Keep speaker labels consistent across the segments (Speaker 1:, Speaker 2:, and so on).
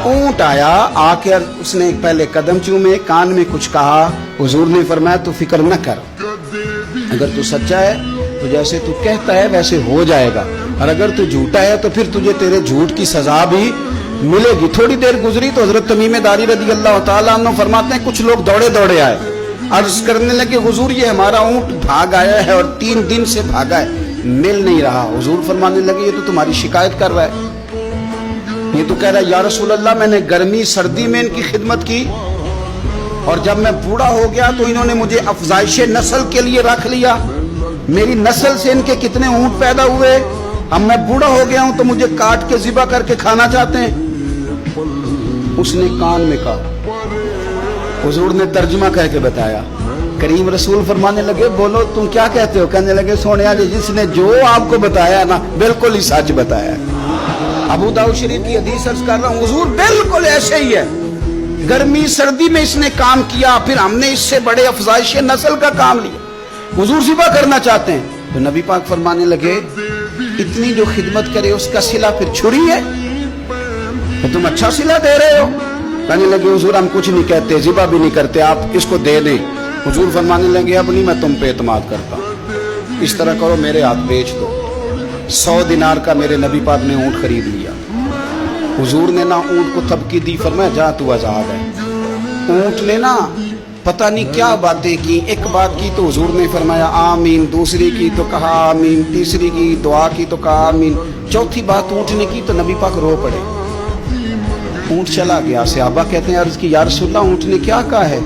Speaker 1: ऊंट आया, आकर उसने पहले कदम चूमे, कान में कुछ कहा। हुजूर ने फरमाया तू फिक्र न कर, अगर तू सच्चा है तो जैसे तू कहता है वैसे हो जाएगा, और अगर तू झूठा है तो फिर तुझे तेरे झूठ की सजा भी मिलेगी। थोड़ी देर गुजरी तो हजरत तमीम दारी रज़ी अल्लाह तआला अन्हु फरमाते हैं कुछ लोग दौड़े दौड़े आए, अर्ज करने लगे हुजूर ये हमारा ऊंट भाग आया है और 3 दिन से भागा है, मिल नहीं रहा। हुजूर फरमाने लगे ये तो तुम्हारी शिकायत कर रहा है, ये तो कह रहा है या रसूल अल्लाह मैंने गर्मी सर्दी में इनकी खिदमत की और जब मैं बूढ़ा हो गया तो इन्होंने मुझे अफजाइश नस्ल के लिए रख लिया, मेरी नस्ल से इनके कितने ऊंट पैदा हुए, अब मैं बूढ़ा हो गया हूं तो मुझे काट के ज़िबा करके खाना चाहते हैं। उसने कान में कहा, हुजूर ने तर्जुमा करके बताया। करीम रसूल फरमाने लगे बोलो तुम क्या कहते हो? कहने लगे सोने वाले जिसने जो आपको बताया ना बिल्कुल ही सच बताया। अबू दाऊद शरीफ की हदीस अर्ज कर रहा हूं, हुजूर बिल्कुल ऐसे ही है, गर्मी सर्दी में इसने काम किया, फिर हमने इससे बड़े अफजाइश नस्ल का काम लिया, हुजूर ज़िबा करना चाहते हैं। तो नबी पाक फरमाने लगे इतनी जो खिदमत करे उसका सिला फिर छुरी है, तो तुम अच्छा सिला दे रहे हो। कहने लगे हुजूर हम कुछ नहीं कहते, ज़िबा भी नहीं करते, आप इसको दे दें। हुजूर फरमाने लगे अब नहीं मैं तुम पे एतमाद करता, इस तरह करो मेरे हाथ बेच दो। 100 दिनार का मेरे नबी पाक ने ऊंट खरीद लिया। हुजूर ने ना ऊंट को थपकी दी, फरमाया जा तू आजाद है। ऊंट ने ना पता नहीं क्या बातें की, एक बात की तो हुजूर ने फरमाया आमीन, दूसरी की तो कहा आमीन, तीसरी की दुआ की तो कहा आमीन, चौथी बात ऊंट ने की तो नबी पाक रो पड़े। ऊंट चला गया। सहाबा कहते हैं अर्ज की या रसूलल्लाह ऊंट ने क्या कहा है?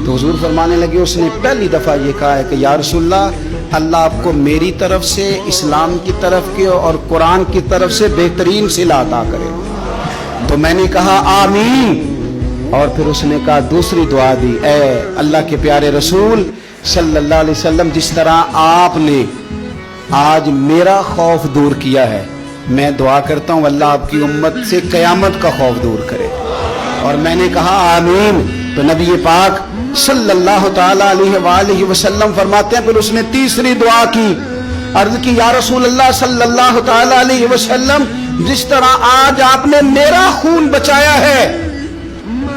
Speaker 1: तो हुजूर फरमाने लगे उसने पहली दफा ये कहा है कि या रसूलल्लाह अल्लाह आपको मेरी तरफ से, इस्लाम की तरफ के और कुरान की तरफ से बेहतरीन सिला अता करे। तो मैंने कहा आमीन, और फिर उसने कहा दूसरी दुआ दी, ए अल्लाह के प्यारे रसूल सल्लल्लाहु अलैहि वसल्लम जिस तरह आपने आज मेरा खौफ दूर किया है, मैं दुआ करता हूँ अल्लाह आपकी उम्मत से क़यामत का खौफ दूर करे। और मैंने कहा आमीन। तो नबी पाक सल्लल्लाहु ताला अलैहि वसल्लम फरमाते हैं फिर उसने तीसरी दुआ की, अर्ज की या रसूल अल्लाह सल्लल्लाहु ताला अलैहि वसल्लम जिस तरह आज आपने मेरा खून बचाया है,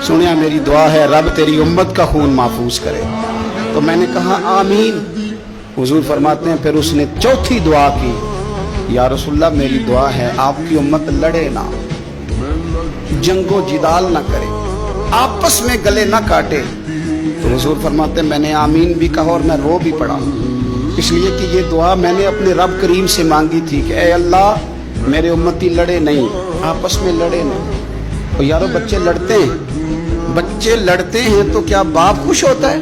Speaker 1: सुनिया मेरी दुआ है रब तेरी उम्मत का खून महफूज करे। तो मैंने कहा आमीन। हुजूर फरमाते हैं फिर उसने चौथी दुआ की, या रसूलल्लाह मेरी दुआ है आपकी उम्मत लड़े ना, जंगो जिदाल ना करे, आपस में गले ना काटे। तो हुजूर फरमाते हैं मैंने आमीन भी कहा और मैं रो भी पड़ा, इसलिए कि ये दुआ मैंने अपने रब करीम से मांगी थी कि ए अल्लाह मेरे उम्मती लड़े नहीं, आपस में लड़े नहीं। और यारो बच्चे लड़ते हैं, बच्चे लड़ते हैं तो क्या बाप खुश होता है?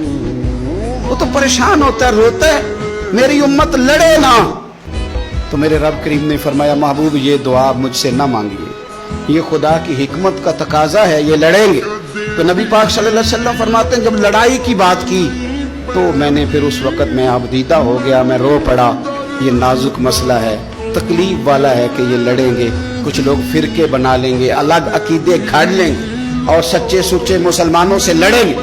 Speaker 1: वो तो परेशान होता है, रोता है, मेरी उम्मत लड़े ना। तो मेरे रब करीम ने फरमाया महबूब ये दुआ मुझसे ना मांगिए, ये खुदा की हिकमत का तकाजा है, ये लड़ेंगे। तो नबी पाक सल्लल्लाहु अलैहि वसल्लम फरमाते हैं जब लड़ाई की बात की तो मैंने फिर उस वक़्त मैं अबदीदा हो गया, मैं रो पड़ा। ये नाजुक मसला है, तकलीफ वाला है कि ये लड़ेंगे, कुछ लोग फिरके बना लेंगे, अलग अकीदे गाड़ लेंगे और सच्चे सुच्चे मुसलमानों से लड़ेंगे।